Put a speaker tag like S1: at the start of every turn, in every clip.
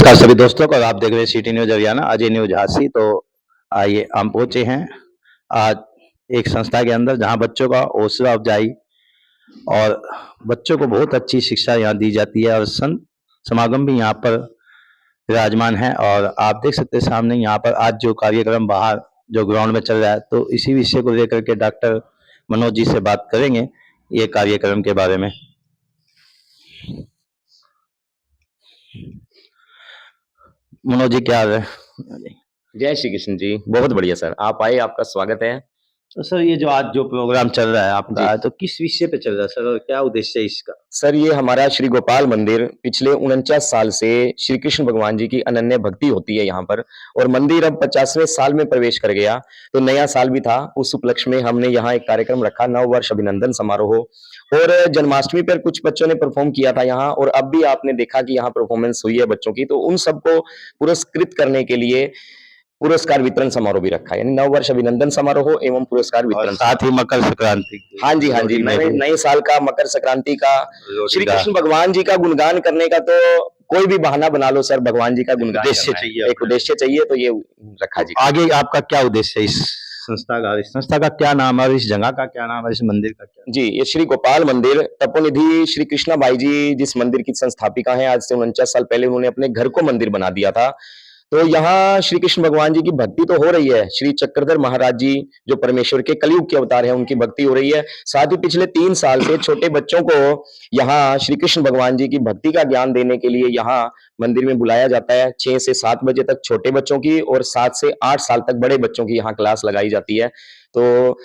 S1: नमस्कार सभी दोस्तों को। आप देख रहे हैं city news Haryana, Ajay news Jhansi. तो आइए हम पहुंचे हैं आज एक संस्था के अंदर जहां बच्चों का हौसला अफजाई और बच्चों को बहुत अच्छी शिक्षा यहाँ दी जाती है और संत समागम भी यहाँ पर विराजमान है। और आप देख सकते हैं सामने यहाँ पर आज जो कार्यक्रम बाहर जो ग्राउंड में चल रहा है, तो इसी विषय को लेकर के डॉक्टर मनोज जी से बात करेंगे ये कार्यक्रम के बारे में। मनोज जी क्या हाल है?
S2: जय श्री कृष्ण जी। बहुत बढ़िया सर, आप आए, आपका स्वागत है।
S1: तो सर ये जो आज जो प्रोग्राम चल रहा है आपका, तो किस विषय पे चल रहा है सर और क्या उद्देश्य है इसका?
S2: सर ये हमारा श्री गोपाल मंदिर पिछले 49 साल से श्री कृष्ण भगवान जी की अनन्य भक्ति होती है यहाँ पर, और मंदिर अब 50वें साल में प्रवेश कर गया। तो नया साल भी था, उस उपलक्ष्य में हमने यहाँ एक कार्यक्रम रखा, नव वर्ष अभिनंदन समारोह। और जन्माष्टमी पर कुछ बच्चों ने परफॉर्म किया था यहाँ, और अब भी आपने देखा कि यहाँ परफॉर्मेंस हुई है बच्चों की। तो उन सबको पुरस्कृत करने के लिए पुरस्कार वितरण समारोह भी रखा है, यानी नव वर्ष अभिनंदन समारोह एवं पुरस्कार वितरण,
S1: साथ ही मकर संक्रांति।
S2: हाँ जी, हाँ जी, नए साल का, मकर संक्रांति का, श्री कृष्ण भगवान जी का गुणगान करने का। तो कोई भी बहाना बना लो सर, भगवान जी का गुणगान उद्देश्य चाहिए, एक उद्देश्य चाहिए, तो ये रखा जी।
S1: आगे आपका क्या उद्देश्य है इस संस्था का क्या नाम है और इस जगह का क्या नाम है, इस मंदिर का क्या?
S2: जी, ये श्री गोपाल मंदिर, तपोनिधि श्री कृष्णा बाई जी जिस मंदिर की संस्थापिका है, आज से 49 साल पहले उन्होंने अपने घर को मंदिर बना दिया था। तो यहाँ श्री कृष्ण भगवान जी की भक्ति तो हो रही है, श्री चक्रधर महाराज जी जो परमेश्वर के कलयुग के अवतार हैं, उनकी भक्ति हो रही है। साथ ही पिछले 3 साल से छोटे बच्चों को यहाँ श्री कृष्ण भगवान जी की भक्ति का ज्ञान देने के लिए यहाँ मंदिर में बुलाया जाता है। 6 से 7 बजे तक छोटे बच्चों की और 7 से 8 साल तक बड़े बच्चों की यहाँ क्लास लगाई जाती है। तो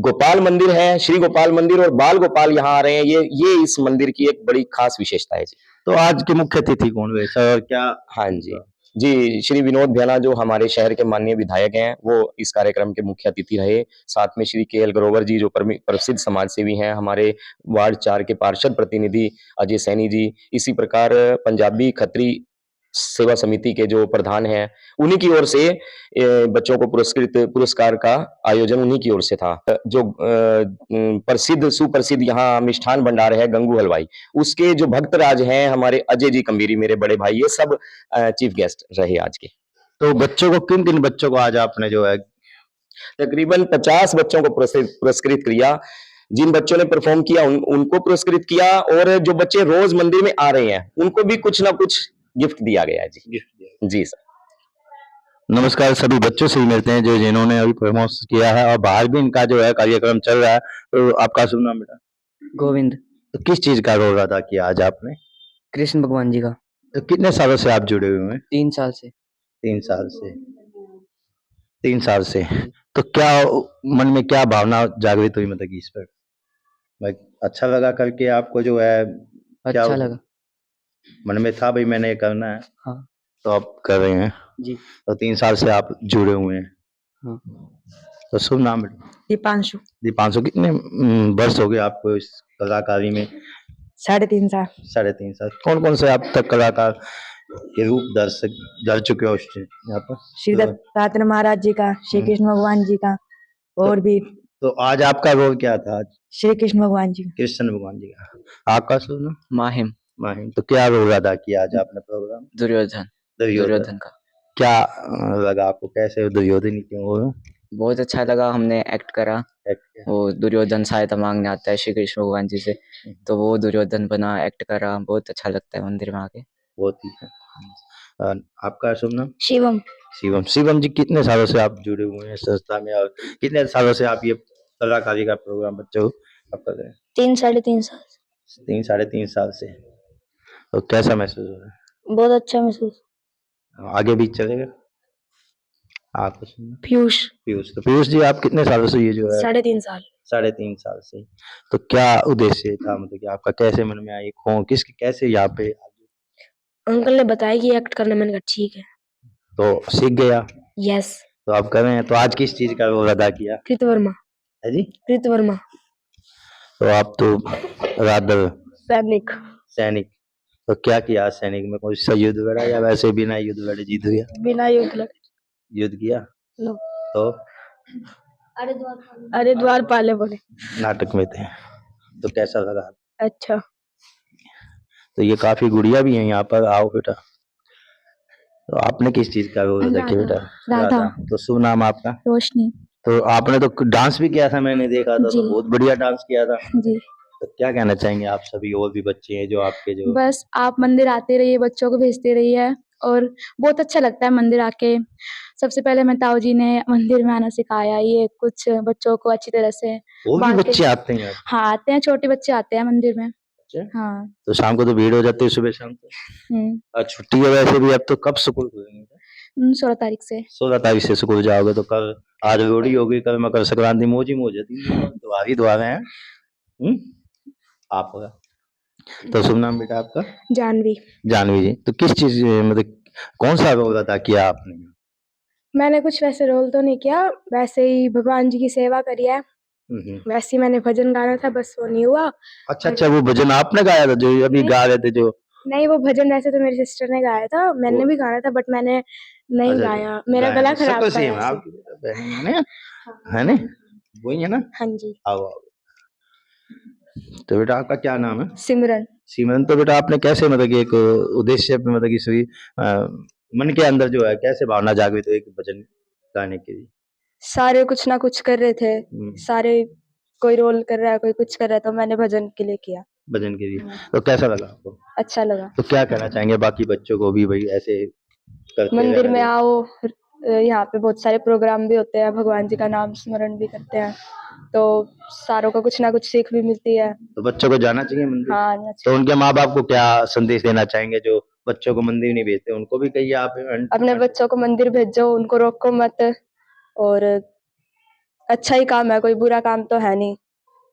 S2: गोपाल मंदिर है, श्री गोपाल मंदिर, और बाल गोपाल यहाँ आ रहे हैं, ये इस मंदिर की एक बड़ी खास विशेषता है जी।
S1: तो आज के मुख्य अतिथि कौन हुए सर और क्या?
S2: हाँ जी, जी, श्री विनोद भैया जो हमारे शहर के माननीय विधायक हैं, वो इस कार्यक्रम के मुख्य अतिथि रहे। साथ में श्री के.एल. ग्रोवर जी जो प्रसिद्ध समाज सेवी हैं, हमारे वार्ड 4 के पार्षद प्रतिनिधि अजय सैनी जी, इसी प्रकार पंजाबी खत्री सेवा समिति के जो प्रधान हैं, उन्हीं की ओर से बच्चों को पुरस्कार का आयोजन उन्हीं की ओर से था। जो सुप्रसिद्ध यहाँ मिष्ठान भंडार है गंगू हलवाई, उसके जो भक्तराज हैं हमारे अजय जी कम्बीरी, मेरे बड़े भाई, ये सब चीफ गेस्ट रहे आज के।
S1: तो बच्चों को किन बच्चों को आज आपने जो है
S2: तकरीबन 50 बच्चों को पुरस्कृत किया। जिन बच्चों ने परफॉर्म किया उनको पुरस्कृत किया, और जो बच्चे रोज मंदिर में आ रहे हैं उनको भी कुछ ना कुछ गिफ्ट दिया गया है जी। जी सर।
S1: नमस्कार, सभी बच्चों से ही मिलते हैं जो जिन्होंने अभी परफॉर्मेंस किया है और बाहर भी इनका जो है कार्यक्रम चल रहा है। तो आपका शुभ नाम बेटा?
S3: गोविंद।
S1: तो किस चीज का रोल अदा किया आज आपने?
S3: कृष्ण भगवान जी का।
S1: तो कितने सालों से आप जुड़े हुए हैं?
S3: 3 साल से।
S1: 3 साल से। 3 साल से। तो क्या मन में क्या भावना जागृत हुई, मतलब कि इस पर भाई अच्छा लगा करके आपको जो है?
S3: अच्छा लगा।
S1: मन में था भाई मैंने ये करना है?
S3: हाँ।
S1: तो आप कर रहे हैं
S3: जी।
S1: तो 3 साल से आप जुड़े हुए हैं।
S3: हाँ।
S1: तो शुभ नाम बेटा?
S3: दीपांशु।
S1: दीपांशु, कितने वर्ष हो गए आपको इस कलाकारी में?
S3: 3.5 साल।
S1: 3.5 साल। कौन कौन से आप तक कलाकार के रूप दर चुके हो यहाँ पर?
S3: श्री दत्तात्रेय महाराज जी का, श्री कृष्ण भगवान जी का, और भी।
S1: तो आज आपका रोल क्या था आज?
S3: श्री कृष्ण भगवान जी।
S1: कृष्ण भगवान जी का। आपका शुभ नाम?
S3: माहिम।
S1: माहिम। तो क्या रोल अदा किया आज आपने प्रोग्राम?
S3: दुर्योधन का।
S1: क्या लगा आपको, कैसे दुर्योधन क्यों हो?
S3: बहुत अच्छा लगा, हमने एक्ट करा। वो दुर्योधन सहायता मांगने आता है श्री कृष्ण भगवान जी से, तो वो दुर्योधन बना, एक्ट करा। बहुत अच्छा लगता है मंदिर में आके।
S1: बहुत ही है। आपका शुभ नाम?
S4: शिवम।
S1: शिवम जी, कितने सालों से आप जुड़े हुए हैं संस्था में और कितने सालों से आप ये कलाकारी का प्रोग्राम बच्चों आप कर रहे हैं?
S4: 3 साढ़े 3 साल।
S1: 3-3.5 साल से। तो कैसा महसूस हो रहा है?
S4: बहुत अच्छा महसूस।
S1: आगे भी चलेगा? आपका
S4: पीयूष।
S1: तो पीयूष जी, आप कितने सालों से ये जो है?
S4: 3.5 साल।
S1: 3.5 साल से। तो क्या उद्देश्य था, मतलब कि आपका कैसे मन में आई, कौन कैसे यहाँ पे?
S4: अंकल ने बताया कि एक्ट करना, मैंने कहा ठीक है,
S1: तो सीख गया?
S4: यस।
S1: तो आप कर रहे हैं। तो आज किस चीज का रोल अदा किया?
S4: कृत वर्मा।
S1: है जी?
S4: कृत वर्मा।
S1: तो आप तो रादर
S4: सैनिक।
S1: तो क्या किया सैनिक में? कोई सा युद्ध लड़ा या वैसे बिना युद्ध लड़े जीत गया?
S4: बिना
S1: युद्ध किया?
S4: नो।
S1: तो
S4: अरे द्वार पाले बोले
S1: नाटक में थे। तो कैसा लगा?
S4: अच्छा।
S1: तो ये काफी गुड़िया भी हैं यहाँ पर। आओ बेटा। तो आपने किस चीज का रोल अदा किया बेटा?
S4: राधा।
S1: तो शुभ नाम आपका?
S4: रोशनी।
S1: तो आपने तो डांस भी किया था, मैंने देखा था,
S4: जी।
S1: तो बहुत बढ़िया डांस किया था।
S4: जी।
S1: तो क्या कहना चाहेंगे आप सभी और भी बच्चे हैं जो आपके जो
S5: बस आप मंदिर आते रहिए, बच्चों को भेजते रहिए और बहुत अच्छा लगता है मंदिर आके। सबसे पहले मैं ताऊ जी ने मंदिर में आना सिखाया, ये कुछ बच्चों को अच्छी तरह से
S1: और भी
S5: बातें।
S1: बच्चे आते हैं?
S5: हाँ, आते हैं, छोटे बच्चे आते हैं मंदिर में।
S1: अच्छा।
S5: हाँ।
S1: तो शाम को तो भीड़ हो जाती है, सुबह शाम को।
S5: हुँ।
S1: छुट्टी है वैसे भी, अब तो कब स्कूल खुलेंगे?
S5: 16 तारीख से।
S1: 16 तारीख से स्कूल जाओगे, तो कल आज लोहड़ी होगी, कल मकर संक्रांति, मौज ही मौज है, 3 दिन और त्योहार ही त्योहार हैं। आपका तो शुभ नाम बेटा आपका?
S4: जानवी।
S1: जानवी जी, तो किस चीज मतलब कौन सा रोल अदा किया आपने?
S4: मैंने कुछ वैसे रोल तो नहीं किया, वैसे ही भगवान जी की सेवा करी है। वैसे ही मैंने भजन गाना था, बस वो नहीं हुआ।
S1: अच्छा अच्छा, वो भजन आपने गाया था जो अभी गा रहे थे जो?
S4: नहीं, वो भजन वैसे तो मेरी सिस्टर ने गाया था, मैंने भी गाना था, बट मैंने नहीं
S1: अच्छा,
S4: गाया, मेरा
S1: गाया
S4: गला
S1: तो
S4: खराब
S1: शक्ल
S4: था
S1: सेम है
S4: वैसे।
S1: आपकी बेटा, बहन है ना? वही है ना?
S4: हाँ जी।
S1: आओ आओ। तो बेटा आपका क्या नाम है?
S5: सिमरन।
S1: सिमरन, तो बेटा आपने कैसे मतलब कि एक उद्देश्य पे मतलब कि सही मन के अंदर जो है कैसे भावना जागृत हुई एक भजन गाने के लिए?
S5: सारे कुछ ना कुछ कर रहे थे,
S1: हम्म,
S5: सारे कोई रोल कर रहा है, कोई कुछ कर रहा है, तो मैंने भजन के लिए किया।
S1: भजन के लिए। तो कैसा लगा आपको?
S5: अच्छा लगा।
S1: तो क्या कहना चाहेंगे बाकी बच्चों को भी, भाई ऐसे करते
S5: मंदिर
S1: रहना
S5: में
S1: चाहिए?
S5: आओ, यहाँ पे बहुत सारे प्रोग्राम भी होते हैं, भगवान जी का नाम स्मरण भी करते हैं, तो सारों को कुछ ना कुछ सीख भी मिलती है।
S1: तो बच्चों को जाना चाहिए मंदिर?
S5: हाँ, आना
S1: तो
S5: चाहिए।
S1: उनके माँ बाप को क्या संदेश देना चाहेंगे जो बच्चों को मंदिर नहीं भेजते, उनको भी कहिए आप
S5: अपने बच्चों को मंदिर भेजो, उनको रोको मत, और अच्छा ही काम है, कोई बुरा काम तो है नहीं,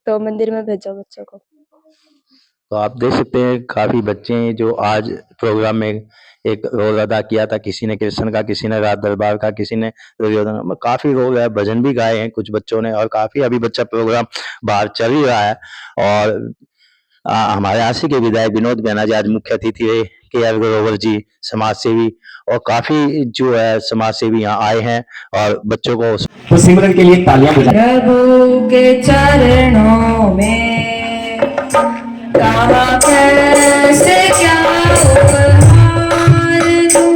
S5: तो मंदिर में भेजो बच्चों को।
S1: तो आप देख सकते हैं काफी बच्चे हैं जो आज प्रोग्राम में एक रोल अदा किया था, किसी ने कृष्ण का, किसी ने रात दरबार का, किसी ने दुर्योधन, काफी रोल है, भजन भी गाए हैं कुछ बच्चों ने, और काफी अभी बच्चा प्रोग्राम बाहर चल ही रहा है। और हमारे आशी के विधायक विनोद बैनर्जी आज मुख्य अतिथि रहे, के.आर. ग्रोवर जी समाज सेवी, और काफी जो है समाज सेवी यहाँ आए हैं और बच्चों को
S2: तो सिमरन के लिए तालियां बजाएं।
S6: प्रभु के चरणों में कहाँ कैसे क्या उपहार दूं,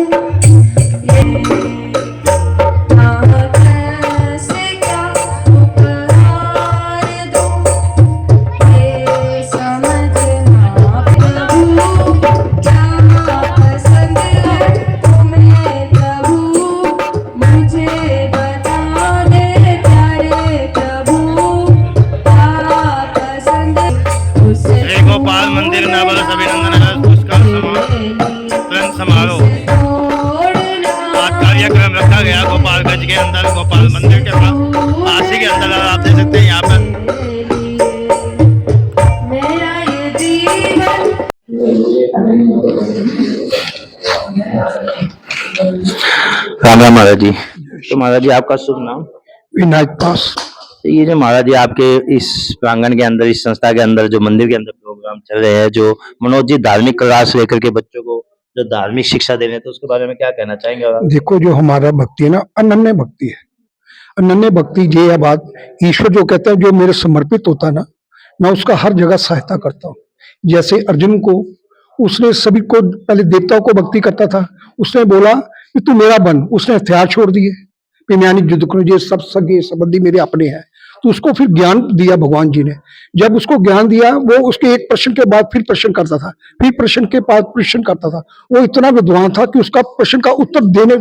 S6: कहाँ कैसे क्या उपहार दूं, ये समझना प्रभु क्या पसंद है तुम्हें, प्रभु मुझे बता दे प्यारे प्रभु क्या पसंद उसे
S7: श्री गोपाल मंदिर नवरस अभिनंदन पुरस्कार तुरंत समारोह आज कार्यक्रम रखा गया गोपालगंज के अंदर, गोपाल मंदिर के पास आशी के अंदर। आप देख सकते हैं यहाँ पर
S6: मेरा ये जीवन
S1: राम राम महाराज जी। तो महाराज जी आपका शुभ नाम?
S8: विनायक पास।
S1: तो ये जो महाराज जी आपके इस प्रांगण के अंदर, इस संस्था के अंदर जो मंदिर के अंदर प्रोग्राम चल रहे हैं, जो मनोज जी धार्मिक क्लास लेकर के बच्चों को जो धार्मिक शिक्षा दे रहे हैं, तो उसके बारे में क्या कहना चाहेंगे? और
S8: देखो, जो हमारा भक्ति है ना, अनन्य भक्ति है। अनन्य भक्ति ये है बात, ईश्वर जो कहता है जो मेरे समर्पित होता है ना, मैं उसका हर जगह सहायता करता हूँ। जैसे अर्जुन को, उसने सभी को पहले देवताओं को भक्ति करता था, उसने बोला कि तू मेरा बन, उसने हथियार छोड़ दिए, पिन्यानी युद्ध करो, ये सब सगे संबंधी मेरे अपने हैं। तो उसको फिर ज्ञान दिया भगवान जी ने। जब उसको ज्ञान दिया, वो उसके एक प्रश्न के बाद फिर प्रश्न करता था, फिर प्रश्न के बाद प्रश्न करता था। वो इतना विद्वान था कि उसका प्रश्न का उत्तर देने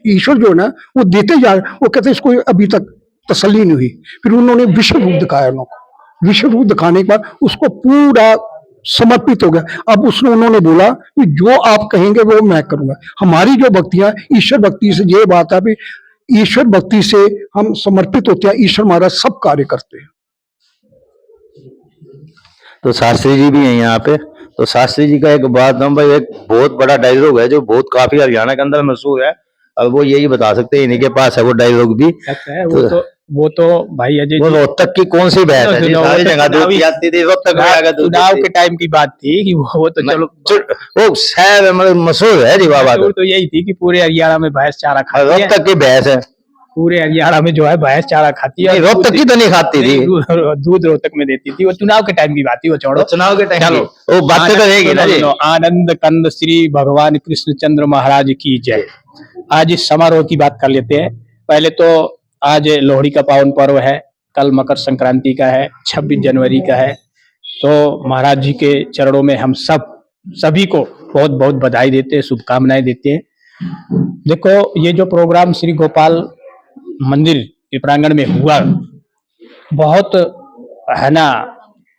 S8: ईश्वर जो है ना, वो देते जा, वो कहते इसको अभी तक तसल्ली नहीं हुई। फिर उन्होंने विश्व रूप दिखाया, उनको विश्व रूप दिखाने के बाद उसको पूरा समर्पित हो गया। अब उसने उन्होंने बोला कि जो आप कहेंगे वो मैं करूंगा। हमारी जो भक्तियां ईश्वर भक्ति से ये बात है भी, ईश्वर भक्ति से हम समर्पित होते हैं, ईश्वर हमारा सब कार्य करते हैं।
S1: तो शास्त्री जी भी हैं यहाँ पे। तो शास्त्री जी का एक बात हम भाई, एक बहुत बड़ा डायलॉग है जो बहुत काफी हरियाणा के अंदर मशहूर है, अब वो यही बता सकते हैं, इन्हीं के पास है वो डायलॉग भी।
S9: वो तो भाई अजय
S1: वो
S9: जी,
S1: रोहतक की कौन सी बहस है जी?
S9: वो
S1: सारी
S9: तो
S1: जगह दूध की आती थी, रोहतक में आकर दूध
S9: चुनाव
S1: देती
S9: के टाइम की बात थी कि वो तो चलो
S1: थी। वो शहर मतलब मशहूर है जी बाबा,
S9: मशहूर तो यही थी कि पूरे हरियाणा में भैंस चारा खाती है।
S1: रोहतक की बहस है।
S9: पूरे हरियाणा में जो है भैंस चारा खाती है।
S1: नहीं, रोहतक की तो नहीं खाती थी।
S9: दूध रोहतक में देती थी, वो चुनाव के टाइम की बात थी, वो छोड़ो।
S1: तो चुनाव के टाइम
S9: चलो,
S1: की वो बातें तो रहेगी ना जी।
S9: आनंद कंद श्री भगवान कृष्णचंद्र महाराज की जय। आज इस समारोह की बात कर लेते हैं। पहले तो आज लोहड़ी का पावन पर्व है, कल मकर संक्रांति का है, 26 जनवरी का है। तो महाराज जी के चरणों में हम सभी को बहुत बहुत बधाई देते हैं, शुभकामनाएं देते हैं। देखो, ये जो प्रोग्राम श्री गोपाल मंदिर के प्रांगण में हुआ, बहुत है ना,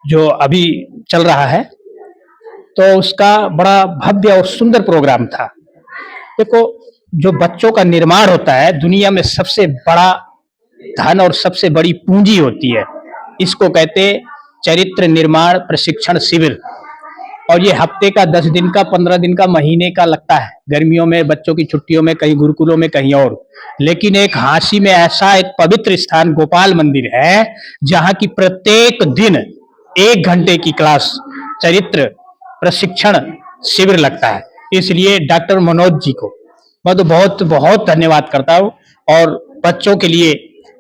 S9: जो अभी चल रहा है, तो उसका बड़ा भव्य और सुंदर प्रोग्राम था। देखो, जो बच्चों का निर्माण होता है, दुनिया में सबसे बड़ा धन और सबसे बड़ी पूंजी होती है। इसको कहते चरित्र निर्माण प्रशिक्षण शिविर। और ये हफ्ते का 10 दिन का, 15 दिन का, महीने का लगता है। गर्मियों में, बच्चों की छुट्टियों में, कहीं गुरुकुलों में, कहीं और। लेकिन एक हांसी में ऐसा एक पवित्र स्थान गोपाल मंदिर है, जहां की प्रत्येक दिन 1 घंटे की क्लास चरित्र प्रशिक्षण शिविर लगता है। इसलिए डॉक्टर मनोज जी को मैं तो बहुत बहुत धन्यवाद करता हूँ। और बच्चों के लिए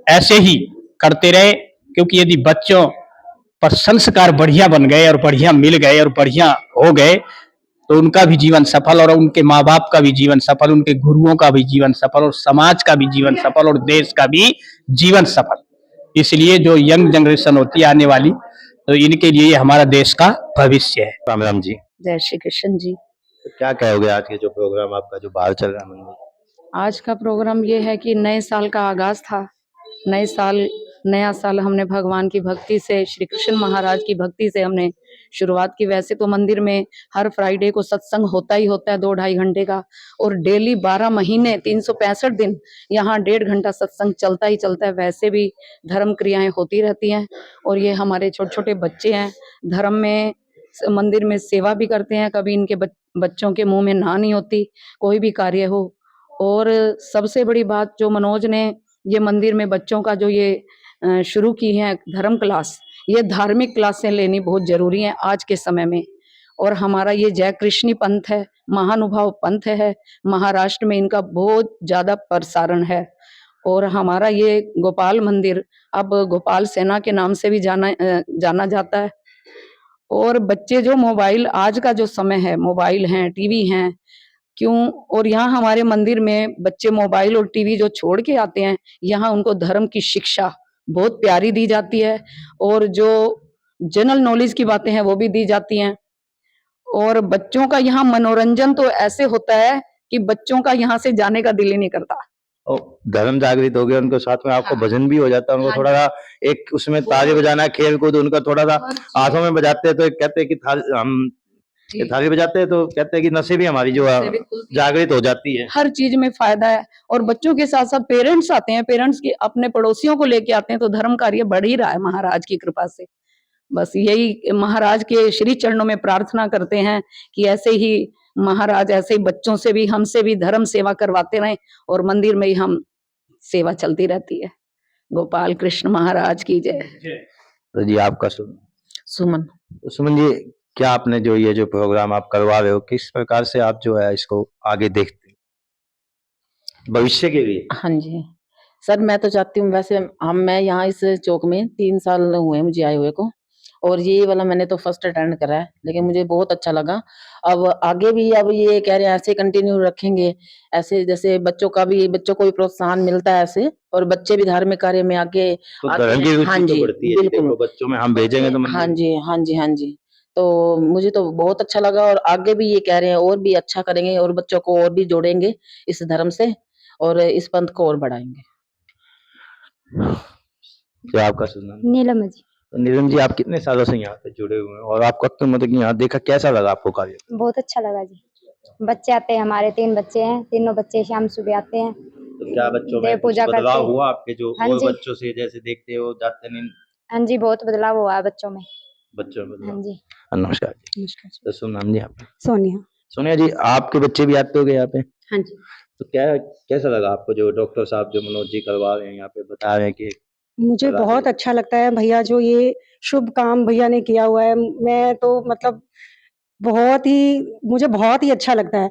S9: ऐसे ही करते रहे, क्योंकि यदि बच्चों पर संस्कार बढ़िया बन गए और बढ़िया मिल गए और बढ़िया हो गए, तो उनका भी जीवन सफल, और उनके माँ बाप का भी जीवन सफल, उनके गुरुओं का भी जीवन सफल, और समाज का भी जीवन सफल, और देश का भी जीवन सफल। इसलिए जो यंग जनरेशन होती है आने वाली, तो इनके लिए हमारा देश का भविष्य है।
S1: राम राम जी।
S10: जय श्री कृष्ण जी।
S1: तो क्या कहोगे आज के जो प्रोग्राम आपका जो बाहर चल रहा है मंदिर?
S10: आज का प्रोग्राम ये है कि नए साल का आगाज था। नया साल हमने भगवान की भक्ति से, श्री कृष्ण महाराज की भक्ति से हमने शुरुआत की। वैसे तो मंदिर में हर फ्राइडे को सत्संग होता ही होता है 2-2.5 घंटे का, और डेली 12 महीने 365 दिन यहाँ 1.5 घंटा सत्संग चलता ही चलता है। वैसे भी धर्म क्रियाएं होती रहती हैं, और ये हमारे छोटे छोटे बच्चे हैं, धर्म में मंदिर में सेवा भी करते हैं। कभी इनके बच्चों के मुंह में ना नहीं होती, कोई भी कार्य हो। और सबसे बड़ी बात, जो मनोज ने ये मंदिर में बच्चों का जो ये शुरू की है धर्म क्लास, ये धार्मिक क्लासें लेनी बहुत जरूरी है आज के समय में। और हमारा ये जय कृष्णी पंथ है, महानुभाव पंथ है, महाराष्ट्र में इनका बहुत ज्यादा प्रसारण है। और हमारा ये गोपाल मंदिर अब गोपाल सेना के नाम से भी जाना जाता है। और बच्चे जो मोबाइल, आज का जो समय है, मोबाइल हैं, टीवी हैं, क्यों, और यहाँ हमारे मंदिर में बच्चे मोबाइल और टीवी जो छोड़ के आते हैं, यहाँ उनको धर्म की शिक्षा बहुत प्यारी दी जाती है, और जो जनरल नॉलेज की बातें हैं वो भी दी जाती हैं। और बच्चों का यहाँ मनोरंजन तो ऐसे होता है कि बच्चों का यहाँ से जाने का दिल ही नहीं करता।
S1: और धर्म जागृत हो गया, उनको साथ में आपको
S10: हाँ।
S1: भजन भी हो जाता है, उनको
S10: हाँ
S1: थोड़ा सा एक उसमें ताली बजाना, खेल कूद, उनका थोड़ा सा हाथों में बजाते हैं तो कहते हैं कि हम ये थाली बजाते हैं, तो कहते हैं कि नसें भी हमारी जो है जागृत हो जाती है।
S10: हर चीज में फायदा है। और बच्चों के साथ साथ पेरेंट्स आते हैं, पेरेंट्स की अपने पड़ोसियों को लेके आते हैं, तो धर्म कार्य बढ़ ही रहा है महाराज की कृपा से। बस यही महाराज के श्री चरणों में प्रार्थना करते हैं कि ऐसे ही महाराज ऐसे ही बच्चों से भी, हमसे भी धर्म सेवा करवाते रहें, और मंदिर में ही हम सेवा चलती रहती है। गोपाल कृष्ण महाराज की जय।
S1: तो जी आपका
S10: सुमन।
S1: तो सुमन जी, क्या आपने जो ये जो प्रोग्राम आप करवा रहे हो, किस प्रकार से आप जो है इसको आगे देखते हैं भविष्य के लिए?
S11: हाँ जी सर, मैं तो चाहती हूँ, वैसे मैं यहाँ इस चौक में 3 साल हुए मुझे आए हुए को, और ये वाला मैंने तो फर्स्ट अटेंड करा है, लेकिन मुझे बहुत अच्छा लगा। अब आगे भी अब ये कह रहे हैं ऐसे कंटिन्यू रखेंगे, ऐसे जैसे बच्चों को भी प्रोत्साहन मिलता है ऐसे, और बच्चे भी धार्मिक कार्य में आगे
S1: तो
S11: आते
S1: धर्म की
S11: हैं।
S1: रुचि
S11: हाँ
S1: तो
S11: जी
S1: बढ़ती है,
S11: बिल्कुल।
S1: देखो बच्चों में हम भेजेंगे तो
S11: हाँ जी हाँ जी हाँ जी, तो मुझे तो बहुत अच्छा लगा, और आगे भी ये कह रहे हैं और भी अच्छा करेंगे, और बच्चों को और भी जोड़ेंगे इस धर्म से, और इस पंथ को और बढ़ाएंगे।
S1: क्या आपका सुनना?
S4: नीलम जी।
S1: तो नीलम जी, आप कितने सालों से यहाँ पे जुड़े हुए हैं, और आपको तो मतलब कि यहाँ देखा कैसा लगा आपको कार्य?
S4: बहुत अच्छा लगा जी। बच्चे आते हैं, हमारे 3 बच्चे हैं, तीनों बच्चे शाम सुबह आते हैं,
S1: तो क्या बच्चों में
S4: देव
S1: कुछ
S4: पूजा करते
S1: बदलाव
S4: हैं।
S1: हुआ आपके जो
S4: हाँ
S1: और
S4: जी।
S1: बच्चों से जैसे देखते हो जाते नहीं
S4: हाँ जी, बहुत बदलाव हुआ है बच्चों में।
S1: बच्चों में
S4: हाँ
S1: बदलाव?
S4: जी।
S1: नमस्कार जी।
S4: नमस्कार।
S1: तो सुन नाम जी आपका?
S4: सोनिया।
S1: सोनिया जी, आपके बच्चे भी आते होंगे यहाँ पे?
S4: हाँ जी।
S1: तो क्या कैसा लगा आपको जो डॉक्टर साहब जो मनोज जी करवा रहे हैं यहाँ पे, बता रहे हैं कि
S12: मुझे
S1: करा
S12: बहुत
S1: रहे
S12: अच्छा लगता है भैया, जो ये शुभ काम भैया ने किया हुआ है। मैं तो मतलब मुझे बहुत ही अच्छा लगता है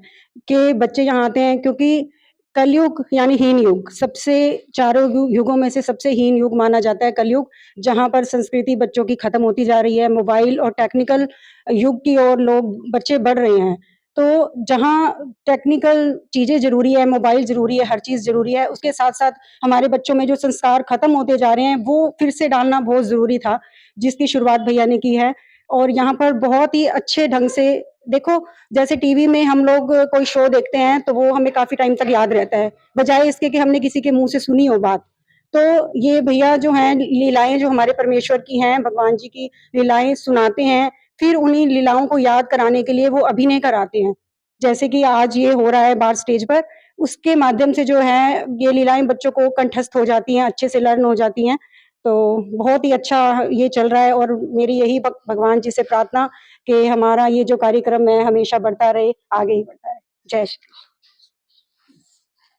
S12: कि बच्चे यहाँ आते हैं, क्योंकि कलयुग यानी हीन युग, सबसे चारों युगों में से सबसे हीन युग माना जाता है कलयुग, जहाँ पर संस्कृति बच्चों की खत्म होती जा रही है, मोबाइल और टेक्निकल युग की ओर लोग बच्चे बढ़ रहे हैं। तो जहाँ टेक्निकल चीज़ें ज़रूरी है, मोबाइल ज़रूरी है, हर चीज़ ज़रूरी है, उसके साथ-साथ हमारे बच्चों में जो संस्कार खत्म होते जा रहे हैं, वो फिर से डालना बहुत ज़रूरी था, जिसकी शुरुआत भैया ने की है। और यहाँ पर बहुत ही अच्छे ढंग से देखो, जैसे टीवी में हम लोग कोई शो देखते हैं, तो वो हमें काफ़ी टाइम तक याद रहता है, बजाए इसके कि हमने किसी के मुँह से सुनी हो बात। तो ये भैया जो हैं, लीलाएँ जो हमारे परमेश्वर की हैं, भगवान जी की लीलाएँ सुनाते हैं, फिर उन्हीं लीलाओं को याद कराने के लिए वो अभिनय कराते हैं। जैसे कि आज ये हो रहा है बाहर स्टेज पर, उसके माध्यम से जो है ये लीलाएँ बच्चों को कंठस्थ हो जाती हैं, अच्छे से लर्न हो जाती हैं। तो बहुत ही अच्छा ये चल रहा है और मेरी यही भगवान जी से प्रार्थना कि हमारा ये जो कार्यक्रम है हमेशा बढ़ता रहे, आगे ही बढ़ता रहे। जय श्री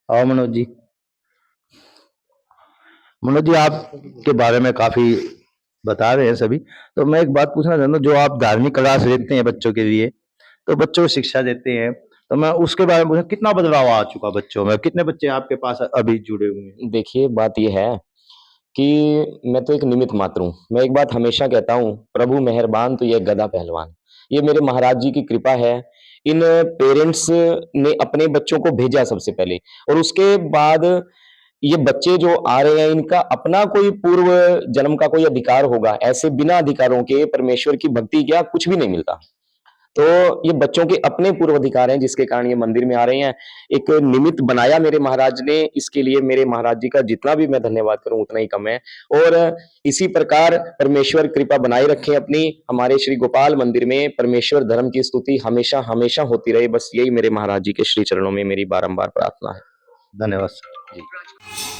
S1: और मनोज जी, मनोज जी आपके बारे में काफी बता रहे हैं सभी, तो मैं एक बात पूछना चाहता हूँ, जो आप धार्मिक क्लास लेते हैं बच्चों के लिए, तो बच्चों को शिक्षा देते हैं, तो मैं उसके बारे में पूछा कितना बदलाव आ चुका बच्चों में, कितने बच्चे आपके पास अभी जुड़े हुए हैं?
S2: देखिए, बात ये है कि मैं तो एक निमित्त मात्र हूँ। मैं एक बात हमेशा कहता हूँ, प्रभु मेहरबान तो ये गधा पहलवान। ये मेरे महाराज जी की कृपा है। इन पेरेंट्स ने अपने बच्चों को भेजा सबसे पहले, और उसके बाद ये बच्चे जो आ रहे हैं, इनका अपना कोई पूर्व जन्म का कोई अधिकार होगा। ऐसे बिना अधिकारों के परमेश्वर की भक्ति क्या कुछ भी नहीं मिलता। तो ये बच्चों के अपने पूर्व अधिकार हैं, जिसके कारण ये मंदिर में आ रहे हैं। एक निमित्त बनाया मेरे महाराज ने, इसके लिए मेरे महाराज जी का जितना भी मैं धन्यवाद करूँ उतना ही कम है। और इसी प्रकार परमेश्वर कृपा बनाए रखें अपनी, हमारे श्री गोपाल मंदिर में परमेश्वर धर्म की स्तुति हमेशा हमेशा होती रहे। बस यही मेरे महाराज जी के श्री चरणों में मेरी बारंबार प्रार्थना है।
S1: धन्यवाद सर जी।